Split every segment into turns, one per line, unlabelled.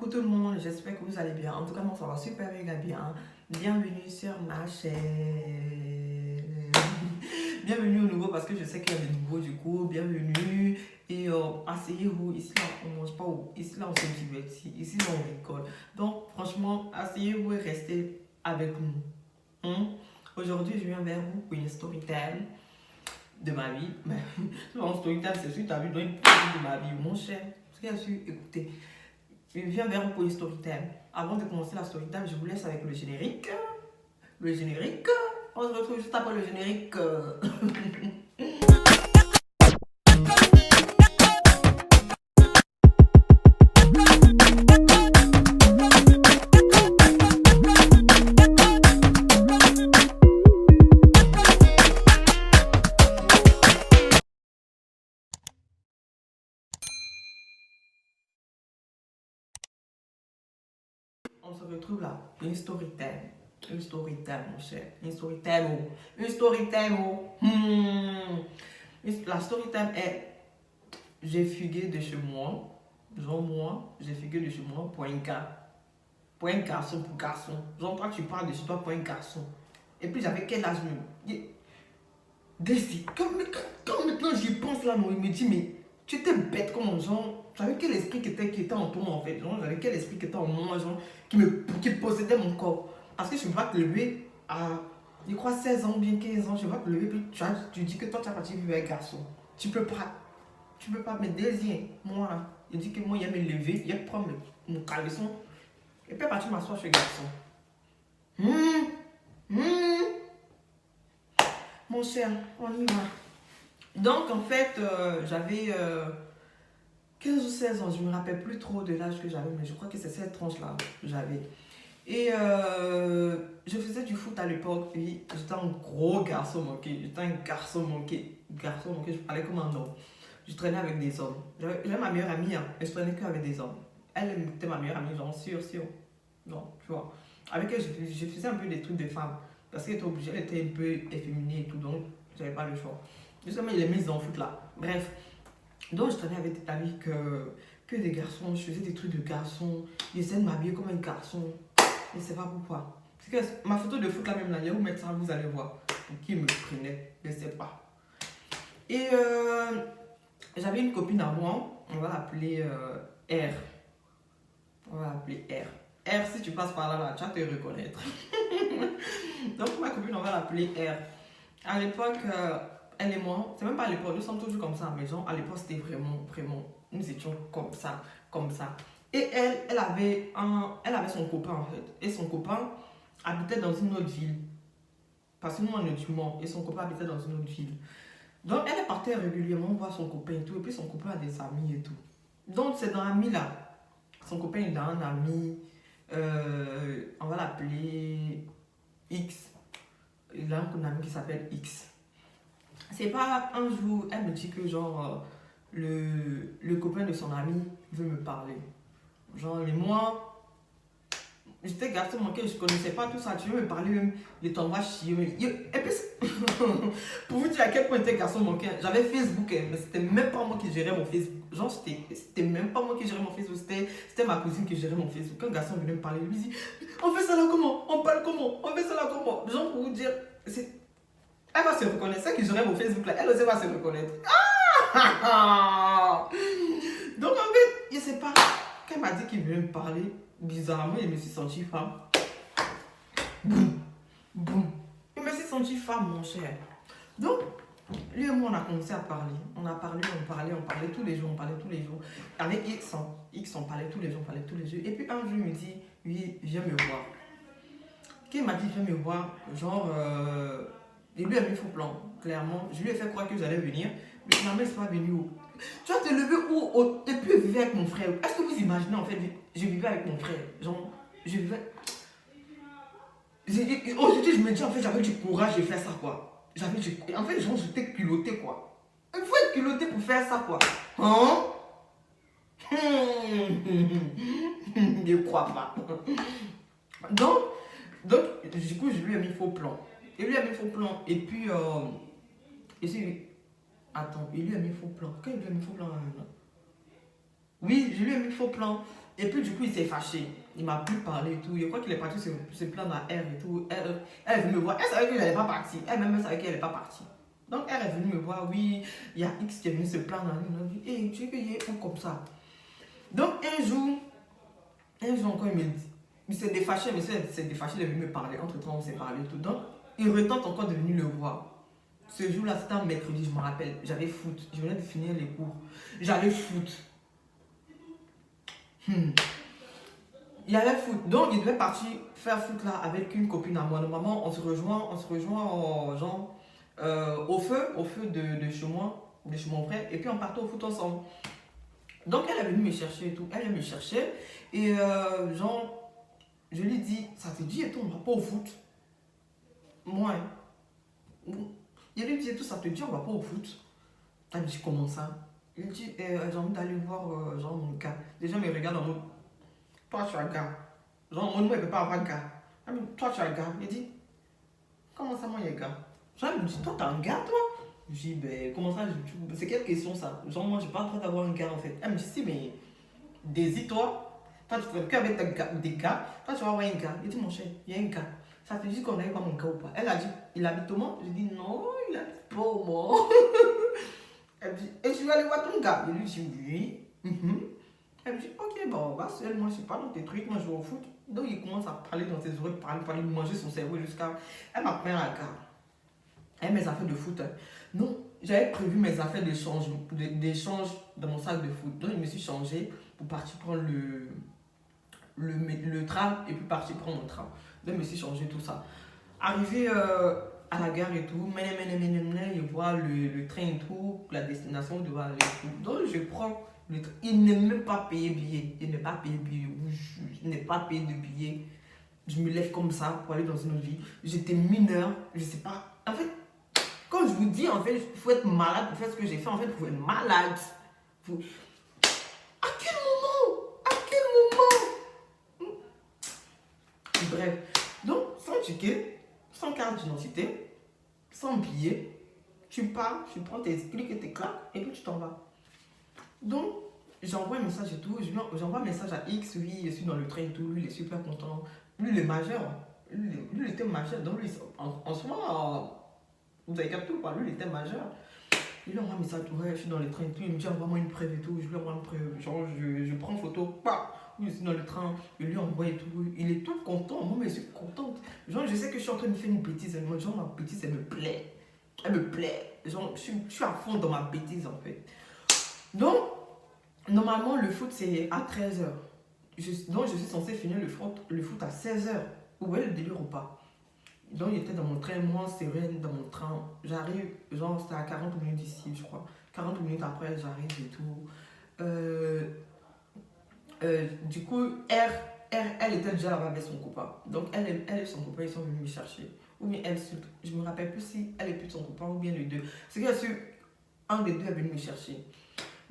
Coucou tout le monde, j'espère que vous allez bien. En tout cas, moi ça va super méga bien. Bienvenue sur ma chaîne. Bienvenue au nouveau parce que je sais qu'il y a des nouveaux du coup. Bienvenue et asseyez-vous. Ici là, on mange pas. Ici là, on se divertit. Ici là, on rigole. Donc franchement, asseyez-vous et restez avec nous. Aujourd'hui, je viens vers vous pour une story time de ma vie. Mais mon story time, c'est sûr, tu as vu dans une partie de ma vie, mon cher. Parce qu'il y a su écouter. Je viens vers vous pour une story time. Avant de commencer la story time, je vous laisse avec le générique. Le générique. On se retrouve juste après le générique. On se retrouve là. Une story time. Une story time, mon cher. Une story time. Oh. Une story time. Oh. La story time est j'ai fugué de chez moi. Genre moi, j'ai fugué de chez moi pour un gars. Pour un garçon, pour garçon. Genre toi, tu parles de chez toi pour un garçon. Et puis j'avais quel âge même? Daisy, quand maintenant j'y pense là, non, il me dit, mais tu étais bête comme genre, j'avais quel esprit qui était en toi en fait, genre, j'avais quel esprit qui était en moi, genre, qui possédait mon corps. Parce que je ne vais pas te lever à, je crois, 16 ans, bien 15 ans, je ne vais pas te lever, puis tu dis que toi tu as parti vivre avec un garçon. Tu peux pas, mais Daisy, moi, il dit que moi, il a me lever, il a prendre mon caleçon, et puis partir m'asseoir chez le garçon. Mon cher, on y va. Donc, en fait, j'avais 15 ou 16 ans. Je ne me rappelle plus trop de l'âge que j'avais, mais je crois que c'est cette tranche-là que j'avais. Et je faisais du foot à l'époque. Puis, j'étais un gros garçon manqué. J'étais un garçon manqué. Garçon manqué, je parlais comme un homme. Je traînais avec des hommes. J'avais ma meilleure amie, hein, mais je traînais qu'avec des hommes. Elle était ma meilleure amie, genre sûr. Non, tu vois. Avec elle, je faisais un peu des trucs de femme. Parce qu'elle était obligée, elle était un peu efféminée et tout, donc j'avais pas le choix. Justement, il est mis en foot là. Bref. Donc, je traînais avec que des garçons. Je faisais des trucs de garçons. J'essayais de m'habiller comme un garçon. Je ne sais pas pourquoi. Parce que ma photo de foot là même là, il y a où mettre ça, vous allez voir. Pour qui me prenait, je ne sais pas. Et j'avais une copine à moi, on va l'appeler R. On va l'appeler R. R, si tu passes par là, tu vas te reconnaître. Donc, ma copine, on va l'appeler R. À l'époque, elle et moi, c'est même pas à l'époque, nous sommes toujours comme ça, mais genre, à l'époque, c'était vraiment, nous étions comme ça, comme ça. Et elle avait son copain en fait. Et son copain habitait dans une autre ville. Parce que nous, on est du Mans, et son copain habitait dans une autre ville. Donc, elle partait régulièrement voir son copain et tout, et puis son copain a des amis et tout. Donc, c'est dans l'ami là. Son copain, il a un ami, on va l'appeler X. Il a un ami qui s'appelle X. C'est pas un jour, elle me dit que genre le copain de son ami veut me parler. Genre, et moi, j'étais garçon manqué, je connaissais pas tout ça. Tu veux me parler même, il t'envoie chier. Et puis, pour vous dire à quel point j'étais garçon manqué, j'avais Facebook, mais c'était même pas moi qui gérais mon Facebook. Genre, c'était même pas moi qui gérais mon Facebook, c'était ma cousine qui gérait mon Facebook. Quand un garçon venait me parler, il lui dit, on fait ça là comment? On parle comment? On fait ça là comment? Genre, pour vous dire, elle va se reconnaître. Celle qui gérait mon Facebook là, elle aussi va se reconnaître. Donc en fait, je sais pas. Quand elle m'a dit qu'il voulait me parler, bizarrement, je me suis sentie femme. Boum, boum. Je me suis sentie femme, mon cher. Donc, lui et moi, on a commencé à parler. On a parlé, on parlait tous les jours, Avec X, on parlait tous les jours, Et puis un jour, il me dit, oui, viens me voir. Quand il m'a dit, viens me voir, genre, il lui a mis faux plan, clairement. Je lui ai fait croire que j'allais venir, mais finalement, il ne s'est pas venu où. Tu vas te lever où et puis vivre avec mon frère. Est-ce que vous imaginez, en fait, je vivais avec mon frère. Genre, je vivais. Aujourd'hui, je me dis, en fait, j'avais du courage de faire ça, quoi. En fait, genre, j'étais culotté, quoi. Il faut être culotté pour faire ça, quoi. Hein? Je ne crois pas. Donc, du coup, je lui ai mis faux plan. Il lui a mis faux plan. Et puis, attends, il lui a mis faux plan. Quand il lui a mis faux plan, oui, je lui ai mis faux plan. Et puis du coup, il s'est fâché. Il m'a plus parlé et tout. Je crois qu'il est parti se plaindre à R et tout. Elle est venue me voir. Elle savait que je n'allais pas partir. Elle-même savait qu'elle n'allait pas partir. Donc elle est venue me voir. Oui, il y a X qui est venu se plaindre. Elle m'a dit, hé, tu sais qu'il y a un comme ça. Donc un jour encore, il me dit, il s'est défâché, mais il s'est défâché, il est venu me parler. Entre-temps, on s'est parlé et tout. Donc il retente encore de venir le voir. Ce jour-là, c'était un mercredi, je me rappelle. J'avais foot. Je venais de finir les cours. J'allais foot. Il y avait foot. Donc, il devait partir faire foot là avec une copine à moi. Normalement, on se rejoint genre, au feu de chez moi, de chez mon frère. Et puis, on partait au foot ensemble. Donc, elle est venue me chercher et tout. Elle me chercher. Et genre, je lui dis, ça te dit et tout, on va pas au foot. Moi, hein. Il lui dit et tout, ça te dit, on va pas au foot. Elle me dit, comment ça? Il dit, j'ai envie d'aller voir genre mon gars. Déjà, il me regarde en mode, toi tu as un gars. Genre, mon nom, il ne peut pas avoir un gars. Elle me dit, toi tu as un gars. Il dit, comment ça, moi, il y a un gars? Genre, elle me dit, toi, tu as un gars, toi? Je dis, ben, comment ça? C'est quelle question, ça? Genre, moi, je n'ai pas en train d'avoir un gars, en fait. Elle me dit, si, mais, désire-toi. Toi, tu ne fais qu'avec des gars. Toi, tu vas avoir un gars. Il dit, mon cher, il y a un gars. Ça te dit qu'on n'aille pas mon gars ou pas? Elle a dit, il habite au Mans? Je dis, non, il habite pas au Mans. Elle me dit, et tu vas aller voir ton gars? Je lui dis, oui. Elle me dit, ok, bon, on va seul, moi je sais pas dans tes trucs, moi je vais au foot. Donc il commence à parler dans ses oreilles, parler, manger son cerveau jusqu'à. Elle m'a pris à la gare. Elle mes affaires de foot. Non, j'avais prévu mes affaires d'échange dans mon sac de foot. Donc je me suis changé pour partir prendre le tram et puis partir prendre mon tram. Donc je me suis changé tout ça. Arrivé à la gare et tout, je vois le train et tout, la destination où je dois aller. Donc je prends. Il n'est même pas payé billet. Il n'est pas payé billet. Il n'est pas payé de billet. Je me lève comme ça pour aller dans une autre vie. J'étais mineure. Je sais pas. En fait, quand je vous dis, en fait, il faut être malade pour faire ce que j'ai fait. En fait, il faut être malade. Faut... À quel moment? À quel moment? Bref. Donc, sans ticket, sans carte d'identité, sans billet, tu pars, tu prends tes clics et tes claques et puis tu t'en vas. Donc, j'envoie un message et tout, j'envoie un message à X, oui, je suis dans le train et tout, lui, il est super content. Lui, il est majeur. Lui, il était majeur. Donc, lui, en ce moment, vous avez capté ou pas? Lui, il était majeur. Il lui envoie un message, ouais, je suis dans le train et tout. Il me dit, envoie-moi une preuve et tout. Je lui envoie une preuve. Genre, je prends photo, pas. Oui, je suis dans le train. Je lui envoie et tout. Il est tout content. Moi, mais je suis contente. Genre, je sais que je suis en train de faire une bêtise. Genre, ma bêtise, elle me plaît. Elle me plaît. Genre, je suis à fond dans ma bêtise, en fait. Donc, normalement, le foot, c'est à 13h. Donc, je suis censée finir le foot à 16h. Où est le délire ou pas? Donc, il était dans mon train, moi, sereine, dans mon train. J'arrive, genre, c'était à 40 minutes d'ici, je crois. 40 minutes après, j'arrive et tout. Du coup, elle était déjà là-bas avec son copain. Donc, elle et son copain, ils sont venus me chercher. Ou bien elle, je me rappelle plus si elle est plus son copain ou bien les deux. C'est qu'il y a su, un des deux est venu me chercher.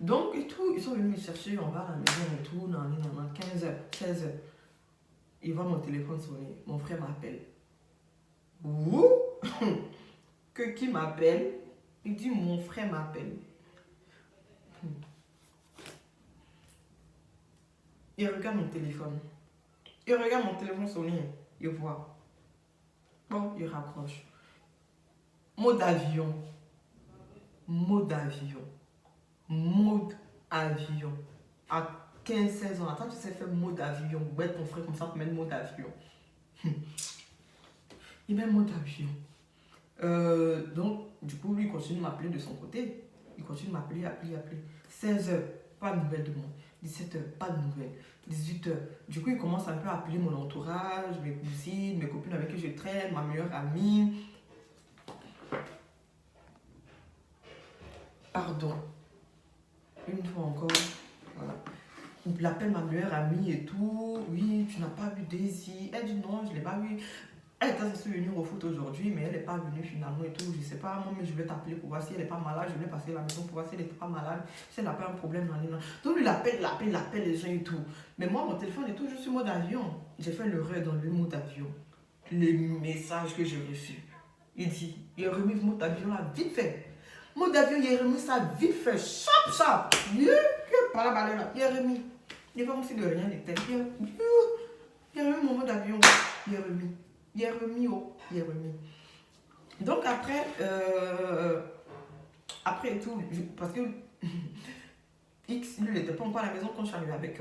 Donc, et tout, ils sont venus me chercher, on va à la maison et tout, 15h, 16h. Il voit mon téléphone sonner, mon frère m'appelle. Ouh! Que qui m'appelle? Il dit, mon frère m'appelle. Il regarde mon téléphone. Il regarde mon téléphone sonner, il voit. Bon, il raccroche. Mode avion. Mode avion. Mode avion. À 15-16 ans, attends, tu sais faire mode avion. Ouais, ton frère comme ça pour mettre mode avion. Il met mode avion. Donc, du coup, lui, il continue de m'appeler de son côté. Il continue de m'appeler, appeler. 16h, pas de nouvelles de moi. 17h, pas de nouvelles. 18h. Du coup, il commence un peu à appeler mon entourage, mes cousines, mes copines avec qui je traîne, ma meilleure amie. Pardon. Une fois encore. Voilà. Il appelle ma meilleure amie et tout. Oui, tu n'as pas vu Daisy. Elle dit non, je ne l'ai pas vu. Elle était censée venir au foot aujourd'hui, mais elle n'est pas venue finalement et tout. Je ne sais pas, moi, mais je vais t'appeler pour voir si elle n'est pas malade. Je vais passer à la maison pour voir si elle n'est pas malade. Si elle n'a pas un problème. Donc, lui, il appelle les gens et tout. Mais moi, mon téléphone et tout, je suis mode avion. J'ai fait l'erreur dans le mode avion. Les messages que j'ai reçus. Il dit, il a remis le mode avion là, vite fait. Mode avion, il a remis ça vite fait. Chap. Il a remis. Il fait comme si de rien n'était. Il y a eu un moment d'avion. Il est remis. Il est remis, oh. Il est remis. Donc après, après tout, parce que X, lui, il n'était pas encore à la maison quand je suis arrivée avec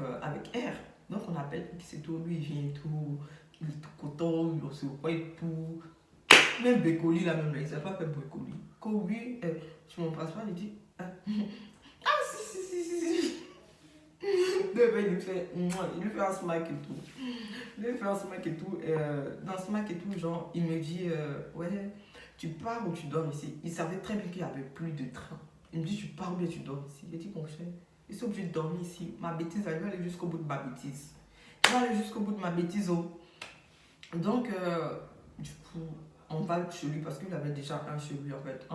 R. Donc on appelle X et tout, lui il vient et tout, il est tout content, il se voit et tout. Même Bécoli, là même, là, il ne s'est pas fait Bécoli. Quand lui, sur mon passeport, il dit ah si. Il lui fait un smack et tout. Il lui fait un smack et tout. Dans ce smack et tout, genre, il me dit ouais, tu pars ou tu dors ici. Il savait très bien qu'il n'y avait plus de train. Il me dit tu pars ou bien tu dors ici. Il dit mon cher, je suis obligé de dormir ici. Ma bêtise, elle va aller jusqu'au bout de ma bêtise. Je vais aller jusqu'au bout de ma bêtise. Oh. Donc, du coup, on va chez lui parce qu'il avait déjà un chez lui en fait.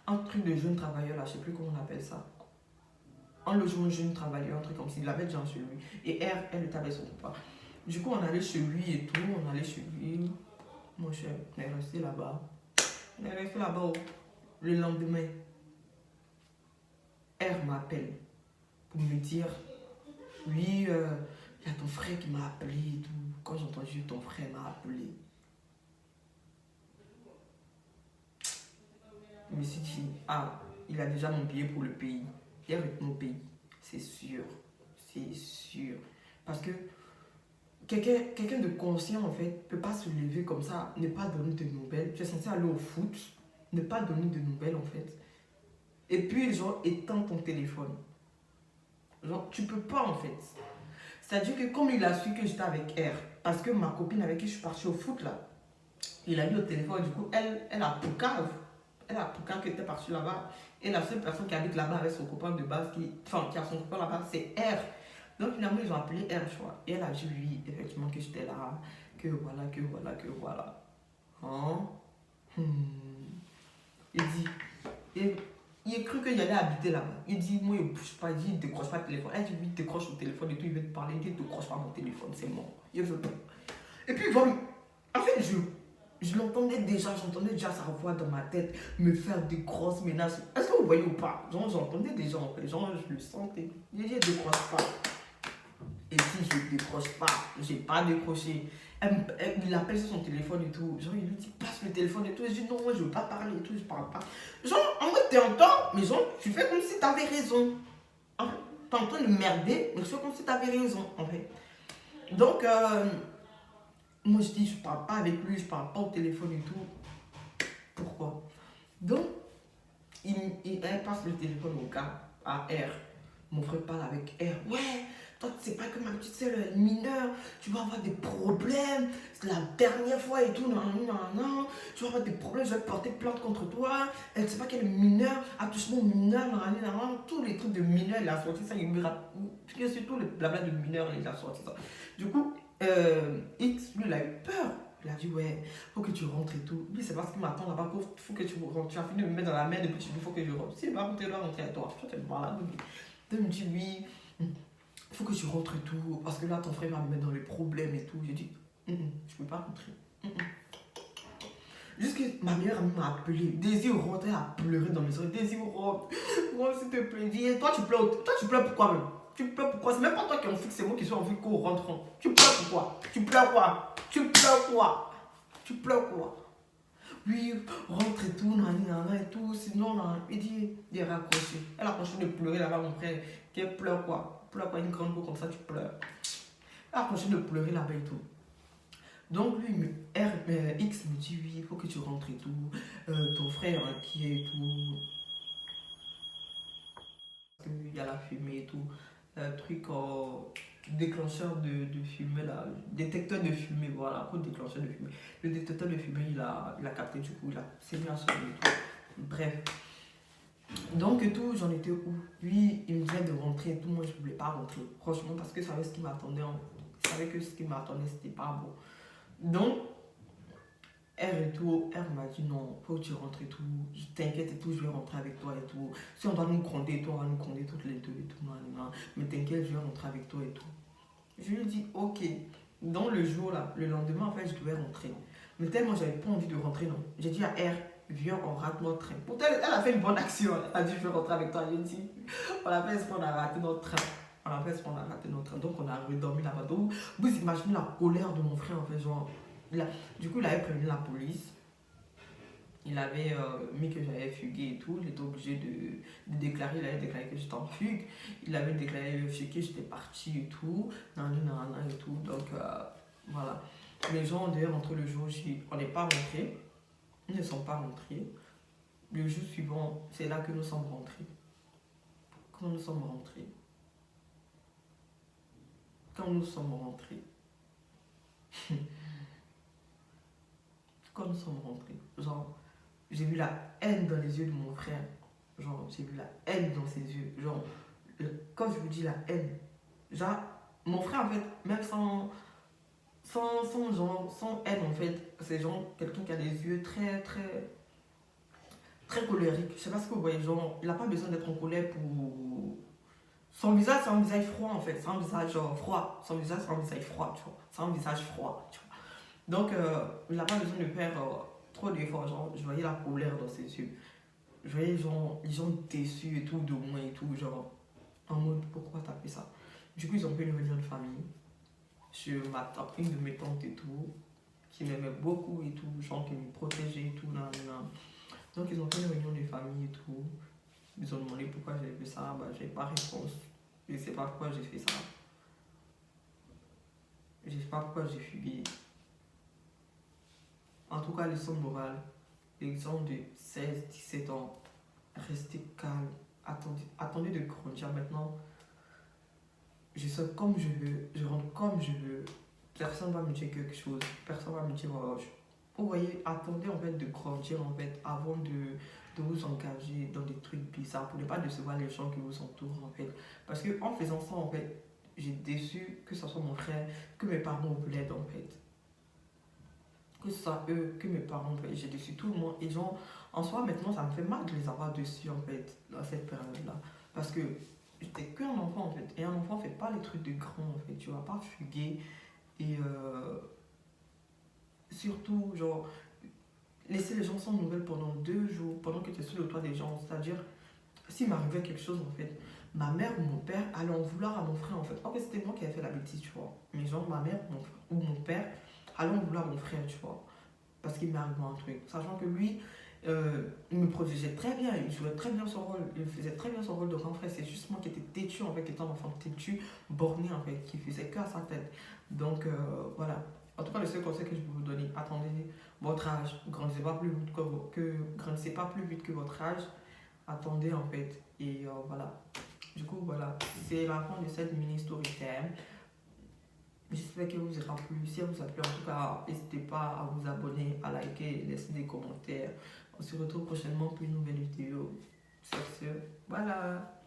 Un truc de jeune travailleur là, je sais plus comment on appelle ça. Un logement jeune travailleur, un truc comme s'il avait déjà un chez lui. Et elle était avec son papa. Du coup, on allait chez lui et tout. On allait chez lui. Mon cher, on est resté là-bas. On est resté là-bas. Oh. Le lendemain, R m'appelle pour me dire oui, il y a ton frère qui m'a appelé et tout. Quand j'ai entendu ton frère m'a appelé, je me suis dit, ah, il a déjà mon billet pour le pays. Il est mon pays, c'est sûr. C'est sûr. Parce que quelqu'un de conscient, en fait, ne peut pas se lever comme ça, ne pas donner de nouvelles. Tu es censé aller au foot, ne pas donner de nouvelles, en fait. Et puis, genre, éteins ton téléphone. Genre, tu peux pas, en fait. C'est-à-dire que comme il a su que j'étais avec R, parce que ma copine avec qui je suis partie au foot, là, il a eu au téléphone, du coup, elle a poucave. Elle a poucave qui était partie là-bas. Et la seule personne qui habite là-bas avec son copain de base, qui a son copain là-bas, c'est R. Donc finalement, ils ont appelé R, je crois. Et elle a dit, oui, effectivement, que j'étais là, que voilà. Hein? Il dit, et il a cru qu'il allait habiter là-bas. Il dit, moi, il ne bouge pas, il dit, il ne décroche pas le téléphone. Elle dit, oui, il décroche le téléphone et tout, il veut te parler, il dit, il ne décroche pas mon téléphone, c'est mort. Il veut pas. Et puis, voilà. En fait, je l'entendais déjà, j'entendais déjà sa voix dans ma tête me faire des grosses menaces. Est-ce que vous voyez ou pas? Genre, j'entendais déjà en fait, genre, je le sentais. Il dit, je décroche pas. Et si je décroche pas, j'ai pas décroché. Il appelle sur son téléphone et tout. Genre, il lui dit, passe le téléphone et tout. Je dis, non, moi, je veux pas parler et tout, je parle pas. Genre, en mode, t'es en tort, mais genre, tu fais comme si t'avais raison. En fait, t'es en train de merder, mais tu fais comme si t'avais raison, en fait. Donc, moi, je dis, je parle pas avec lui, je parle pas au téléphone et tout. Pourquoi? Donc, elle passe le téléphone au gars, à R. Mon frère parle avec R. Ouais, toi, tu sais pas que ma petite sœur est mineure, tu vas avoir des problèmes. C'est la dernière fois et tout, non. Tu vas avoir des problèmes, je vais porter plainte contre toi. Elle ne sait pas qu'elle est mineure, attouchement mineur, non. Tous les trucs de mineur, il a sorti ça. Surtout le blabla de mineur, il a sorti ça. Du coup, X, lui, il a eu peur. Il a dit, ouais, faut que tu rentres et tout. Lui, c'est parce qu'il m'attend là-bas, faut que tu rentres. Tu as fini de me mettre dans la merde et puis tu dis, faut que je rentre. Si il va rentrer, il doit rentrer à toi. Toi, tu es malade. Donc, il me dit, oui, faut que tu rentres et tout. Parce que là, ton frère va me mettre dans les problèmes et tout. J'ai dit, je peux pas rentrer. Jusque ma meilleure amie m'a appelé. Désir rentrait à pleurer dans mes oreilles. Désir rentre. Moi, s'il te plaît, dis, toi, tu pleures pourquoi même? Tu pleures pourquoi? C'est même pas toi qui es en fixe, c'est moi qui suis en fixe qu'on rentre. Tu pleures pourquoi? Tu pleures quoi? Tu pleures quoi? Oui, rentre et tout, et tout, sinon, il est raccroché. Elle a continué de pleurer là-bas, mon frère. Qu'elle pleure quoi? Pleure quoi, une grande peau comme ça, tu pleures. Elle a continué de pleurer là-bas et tout. Donc lui, X me dit, oui, il faut que tu rentres et tout. Ton frère qui est et tout. Il y a la fumée et tout. Truc déclencheur de fumée là, détecteur de fumée, voilà, pour déclencheur de fumée. Le détecteur de fumée, il a capté, du coup, c'est bien sonné et tout. Bref. Donc et tout, j'en étais où? Lui, il me disait de rentrer et tout, moi je voulais pas rentrer. Franchement, parce que je savais ce qui m'attendait. Je savais que ce qui m'attendait, c'était pas bon. Donc, R et tout, R m'a dit non, faut que tu rentres et tout, t'inquiète et tout, je vais rentrer avec toi et tout. Si on doit nous gronder et tout, on va nous gronder toutes les deux et tout, mais t'inquiète, je vais rentrer avec toi et tout. Je lui ai dit ok. Dans le jour là, le lendemain en fait, je devais rentrer. Mais tellement j'avais pas envie de rentrer, non. J'ai dit à R, viens, on rate notre train. Pourtant, elle a fait une bonne action, elle a dit je vais rentrer avec toi. J'ai dit, on a fait ce qu'on a raté notre train. On a fait ce qu'on a raté notre train. Donc, on a redormi là-bas. Donc, vous imaginez la colère de mon frère, en fait, genre. Du coup, il avait prévenu la police. Il avait mis que j'avais fugué et tout. J'étais obligé de déclarer. Il avait déclaré que j'étais en fugue. Il avait déclaré que j'étais parti et tout. Et tout. Donc, voilà. Les gens, d'ailleurs, entre le jour J, on n'est pas rentrés. Ils ne sont pas rentrés. Le jour suivant, c'est là que nous sommes rentrés. Quand nous sommes rentrés. Quand nous sommes rentrés. Quand nous sommes rentrés. Genre, j'ai vu la haine dans les yeux de mon frère. Genre, j'ai vu la haine dans ses yeux. Genre, quand je vous dis la haine, genre, mon frère, en fait, même sans haine, en fait, c'est genre quelqu'un qui a des yeux très, très, très colériques. Je sais pas ce que vous voyez, genre, il n'a pas besoin d'être en colère pour. Son visage, c'est un visage froid, en fait. C'est un visage froid. Son visage, c'est un visage froid, tu vois. C'est un visage froid, tu vois. Donc, il n'a pas besoin de faire trop d'efforts. Genre, je voyais la colère dans ses yeux. Je voyais les gens déçus et tout de moi et tout, genre en mode pourquoi t'as fait ça. Du coup, ils ont fait une réunion de famille sur ma tante, une de mes tantes et tout, qui m'aimait beaucoup et tout, genre qui me protégeait et tout. Nan, nan. Donc, ils ont fait une réunion de famille et tout. Ils ont demandé pourquoi j'avais fait ça, bah, j'avais pas réponse. Je sais pas pourquoi j'ai fait ça. Je sais pas pourquoi j'ai fugué. En tout cas, leçon morale, l'exemple de 16, 17 ans, restez calme, attendez de grandir maintenant. Je sors comme je veux, je rentre comme je veux. Personne ne va me dire quelque chose, personne ne va me dire vous voyez, attendez en fait de grandir en fait avant de vous engager dans des trucs bizarres pour ne pas décevoir les gens qui vous entourent en fait. Parce que en faisant ça en fait, j'ai déçu que ce soit mon frère, que mes parents ou l'aide en fait. Que ce soit eux, que mes parents, en fait, j'ai déçu tout le monde. Et genre, en soi, maintenant, ça me fait mal de les avoir dessus, en fait, dans cette période-là. Parce que j'étais qu'un enfant, en fait. Et un enfant fait pas les trucs de grand, en fait. Tu vas pas fuguer. Et surtout, genre, laisser les gens sans nouvelles pendant 2 jours, pendant que tu es sur le toit des gens. C'est-à-dire, s'il m'arrivait quelque chose, en fait, ma mère ou mon père allaient en vouloir à mon frère, en fait. En fait, c'était moi qui avais fait la bêtise, tu vois. Mais genre, ma mère ou mon père allaient en vouloir à mon frère, tu vois. Parce qu'il m'est arrivé un truc. Sachant que lui, il me protégeait très bien, il jouait très bien son rôle, il faisait très bien son rôle de grand frère. C'est juste moi qui étais têtu, en fait, qui étais un enfant têtu, borné, en fait, qui faisait que à sa tête. Donc, voilà. En tout cas, le seul conseil que je peux vous donner, attendez votre âge, grandissez pas plus vite grandissez pas plus vite que votre âge, attendez, en fait. Et voilà. Du coup, voilà. C'est la fin de cette mini story time. J'espère qu'elle vous aura plu. Si elle vous a plu, en tout cas, n'hésitez pas à vous abonner, à liker, laisser des commentaires. On se retrouve prochainement pour une nouvelle vidéo. Sur ce, voilà.